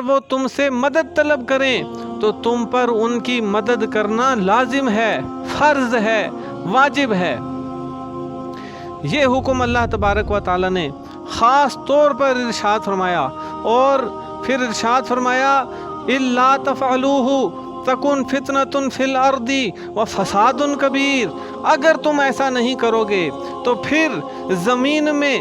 وہ تم سے مدد طلب کریں تو تم پر ان کی مدد کرنا لازم ہے، فرض ہے، واجب ہے۔ یہ حکم اللہ تبارک و تعالی نے خاص طور پر ارشاد فرمایا، اور پھر ارشاد فرمایا الا تفعلوه تکن فتنة فی الارض وفساد کبیر، اگر تم ایسا نہیں کرو گے تو پھر زمین میں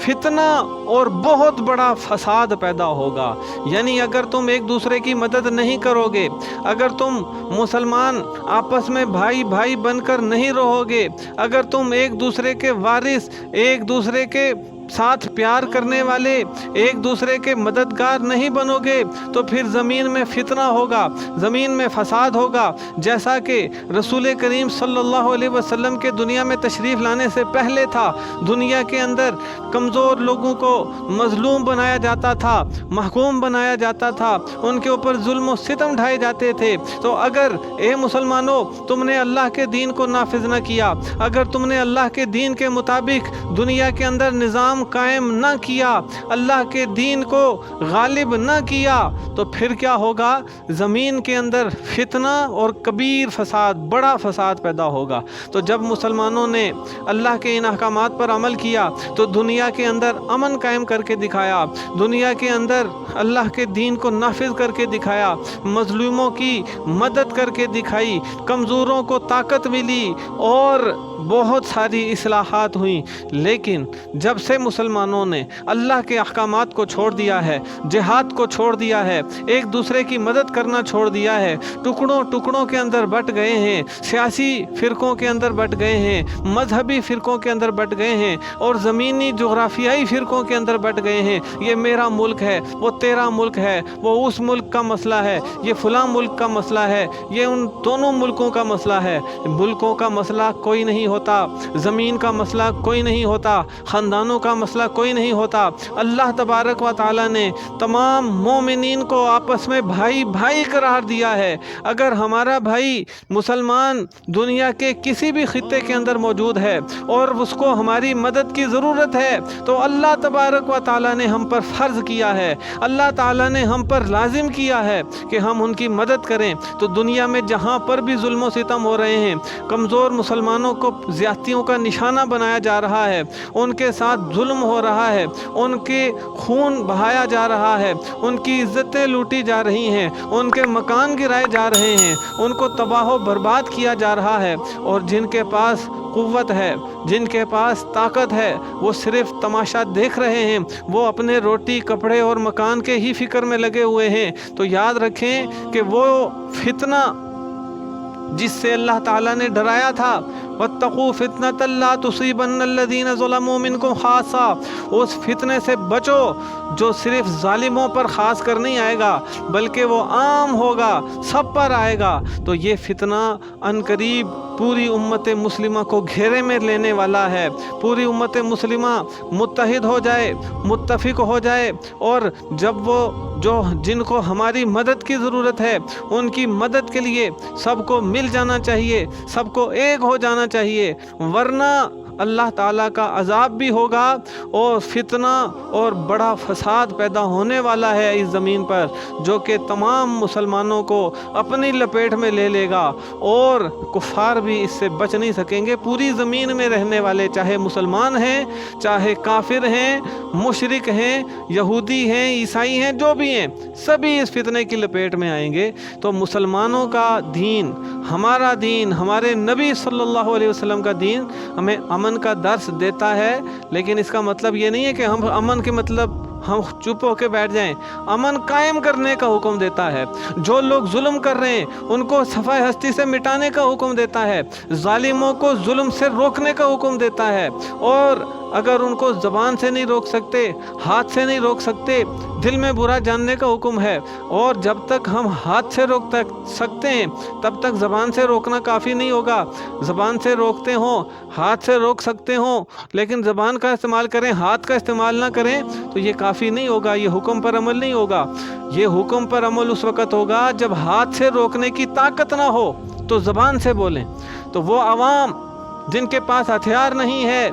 فتنہ اور بہت بڑا فساد پیدا ہوگا۔ یعنی اگر تم ایک دوسرے کی مدد نہیں کرو گے، اگر تم مسلمان آپس میں بھائی بھائی بن کر نہیں رہو گے، اگر تم ایک دوسرے کے وارث، ایک دوسرے کے ساتھ پیار کرنے والے، ایک دوسرے کے مددگار نہیں بنو گے تو پھر زمین میں فتنہ ہوگا، زمین میں فساد ہوگا۔ جیسا کہ رسول کریم صلی اللہ علیہ وسلم کے دنیا میں تشریف لانے سے پہلے تھا، دنیا کے اندر کمزور لوگوں کو مظلوم بنایا جاتا تھا، محکوم بنایا جاتا تھا، ان کے اوپر ظلم و ستم ڈھائے جاتے تھے۔ تو اگر اے مسلمانوں تم نے اللہ کے دین کو نافذ نہ کیا، اگر تم نے اللہ کے دین کے مطابق دنیا کے اندر نظام قائم نہ کیا، اللہ کے دین کو غالب نہ کیا، تو پھر کیا ہوگا؟ زمین کے اندر فتنہ اور کبیر فساد، بڑا فساد پیدا ہوگا۔ تو جب مسلمانوں نے اللہ کے ان احکامات پر عمل کیا تو دنیا کے اندر امن قائم کر کے دکھایا، دنیا کے اندر اللہ کے دین کو نافذ کر کے دکھایا، مظلوموں کی مدد کر کے دکھائی، کمزوروں کو طاقت ملی اور بہت ساری اصلاحات ہوئیں۔ لیکن جب سے مسلمانوں نے اللہ کے احکامات کو چھوڑ دیا ہے، جہاد کو چھوڑ دیا ہے، ایک دوسرے کی مدد کرنا چھوڑ دیا ہے، ٹکڑوں ٹکڑوں کے اندر بٹ گئے ہیں، سیاسی فرقوں کے اندر بٹ گئے ہیں، مذہبی فرقوں کے اندر بٹ گئے ہیں، اور زمینی جغرافیائی فرقوں کے اندر بٹ گئے ہیں، یہ میرا ملک ہے، وہ تیرا ملک ہے، وہ اس ملک کا مسئلہ ہے، یہ فلاں ملک کا مسئلہ ہے، یہ ان دونوں ملکوں کا مسئلہ ہے۔ ملکوں کا مسئلہ کوئی نہیں ہوتا، زمین کا مسئلہ کوئی نہیں ہوتا، خاندانوں کا مسئلہ کوئی نہیں ہوتا۔ اللہ تبارک و تعالی نے تمام مومنین کو آپس میں بھائی بھائی قرار دیا ہے۔ اگر ہمارا بھائی مسلمان دنیا کے کسی بھی خطے کے اندر موجود ہے اور اس کو ہماری مدد کی ضرورت ہے تو اللہ تبارک و تعالی نے ہم پر فرض کیا ہے، اللہ تعالی نے ہم پر لازم کیا ہے کہ ہم ان کی مدد کریں۔ تو دنیا میں جہاں پر بھی ظلم و ستم ہو رہے ہیں، کمزور مسلمانوں کو زیادتیوں کا نشانہ بنایا جا رہا ہے، ان کے ساتھ ظلم ہو رہا ہے، ان کے خون بہایا جا رہا ہے، ان کی عزتیں لوٹی جا رہی ہیں، ان کے مکان گرائے جا رہے ہیں، ان کو تباہ و برباد کیا جا رہا ہے، اور جن کے پاس قوت ہے، جن کے پاس طاقت ہے، وہ صرف تماشا دیکھ رہے ہیں، وہ اپنے روٹی کپڑے اور مکان کے ہی فکر میں لگے ہوئے ہیں۔ تو یاد رکھیں کہ وہ فتنہ جس سے اللہ تعالیٰ نے ڈرایا تھا، وَاتَّقُوا فِتْنَةً لَا تُصِيبَنَّ الَّذِينَ ظَلَمُوا مِنْكُمْ خَاصَّةً، اس فتنے سے بچو جو صرف ظالموں پر خاص کر نہیں آئے گا بلکہ وہ عام ہوگا، سب پر آئے گا۔ تو یہ فتنہ عنقریب پوری امت مسلمہ کو گھیرے میں لینے والا ہے۔ پوری امت مسلمہ متحد ہو جائے، متفق ہو جائے، اور جب وہ جن کو ہماری مدد کی ضرورت ہے ان کی مدد کے لیے سب کو مل جانا چاہیے، سب کو ایک ہو جانا چاہیے، ورنہ اللہ تعالیٰ کا عذاب بھی ہوگا اور فتنہ اور بڑا فساد پیدا ہونے والا ہے اس زمین پر، جو کہ تمام مسلمانوں کو اپنی لپیٹ میں لے لے گا، اور کفار بھی اس سے بچ نہیں سکیں گے۔ پوری زمین میں رہنے والے، چاہے مسلمان ہیں، چاہے کافر ہیں، مشرک ہیں، یہودی ہیں، عیسائی ہیں، جو بھی ہیں، سبھی اس فتنے کی لپیٹ میں آئیں گے۔ تو مسلمانوں کا دین، ہمارا دین، ہمارے نبی صلی اللہ علیہ وسلم کا دین ہمیں امن کا درس دیتا ہے، لیکن اس کا مطلب یہ نہیں ہے کہ ہم امن کے مطلب ہم چپ ہو کے بیٹھ جائیں۔ امن قائم کرنے کا حکم دیتا ہے، جو لوگ ظلم کر رہے ہیں ان کو صفحہ ہستی سے مٹانے کا حکم دیتا ہے، ظالموں کو ظلم سے روکنے کا حکم دیتا ہے، اور اگر ان کو زبان سے نہیں روک سکتے، ہاتھ سے نہیں روک سکتے، دل میں برا جاننے کا حکم ہے، اور جب تک ہم ہاتھ سے روک سکتے ہیں تب تک زبان سے روکنا کافی نہیں ہوگا۔ زبان سے روکتے ہوں، ہاتھ سے روک سکتے ہوں، لیکن زبان کا استعمال کریں، ہاتھ کا استعمال نہ کریں تو یہ کافی نہیں ہوگا، یہ حکم پر عمل نہیں ہوگا۔ یہ حکم پر عمل اس وقت ہوگا جب ہاتھ سے روکنے کی طاقت نہ ہو تو زبان سے بولیں۔ تو وہ عوام جن کے پاس ہتھیار نہیں ہے،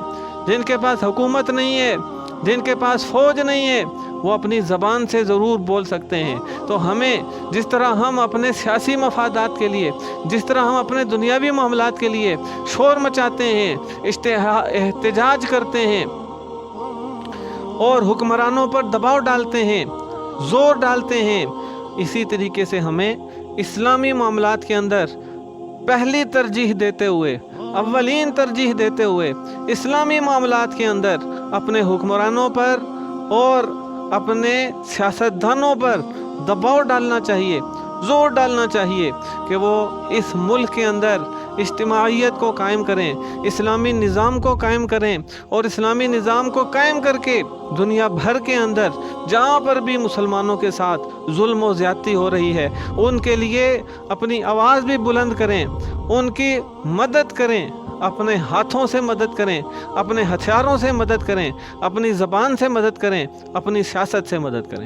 جن کے پاس حکومت نہیں ہے، جن کے پاس فوج نہیں ہے، وہ اپنی زبان سے ضرور بول سکتے ہیں۔ تو ہمیں جس طرح ہم اپنے سیاسی مفادات کے لیے، جس طرح ہم اپنے دنیاوی معاملات کے لیے شور مچاتے ہیں، احتجاج کرتے ہیں اور حکمرانوں پر دباؤ ڈالتے ہیں، زور ڈالتے ہیں، اسی طریقے سے ہمیں اسلامی معاملات کے اندر پہلی ترجیح دیتے ہوئے، اولین ترجیح دیتے ہوئے اسلامی معاملات کے اندر اپنے حکمرانوں پر اور اپنے سیاستدانوں پر دباؤ ڈالنا چاہیے، زور ڈالنا چاہیے کہ وہ اس ملک کے اندر اجتماعیت کو قائم کریں، اسلامی نظام کو قائم کریں، اور اسلامی نظام کو قائم کر کے دنیا بھر کے اندر جہاں پر بھی مسلمانوں کے ساتھ ظلم و زیادتی ہو رہی ہے ان کے لیے اپنی آواز بھی بلند کریں، ان کی مدد کریں، اپنے ہاتھوں سے مدد کریں، اپنے ہتھیاروں سے مدد کریں، اپنی زبان سے مدد کریں، اپنی سیاست سے مدد کریں۔